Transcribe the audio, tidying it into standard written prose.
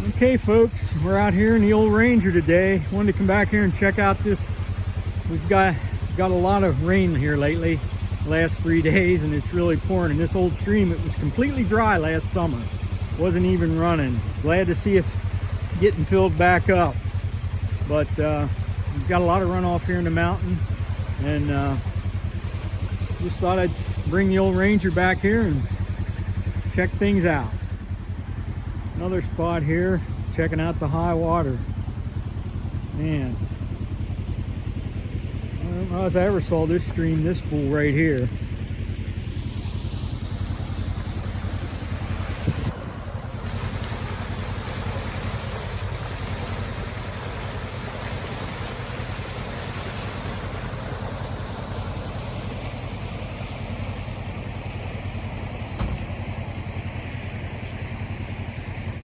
Okay folks, we're out here in the old Ranger today. Wanted to come back here and check out this. We've got a lot of rain here lately, last 3 days, and it's really pouring in this old stream. It was completely dry last summer, wasn't even running. Glad to see it's getting filled back up, but we've got a lot of runoff here in the mountain, and just thought I'd bring the old Ranger back here and check things out. Another spot here, checking out the high water. Man, I don't know if I ever saw this stream this full right here.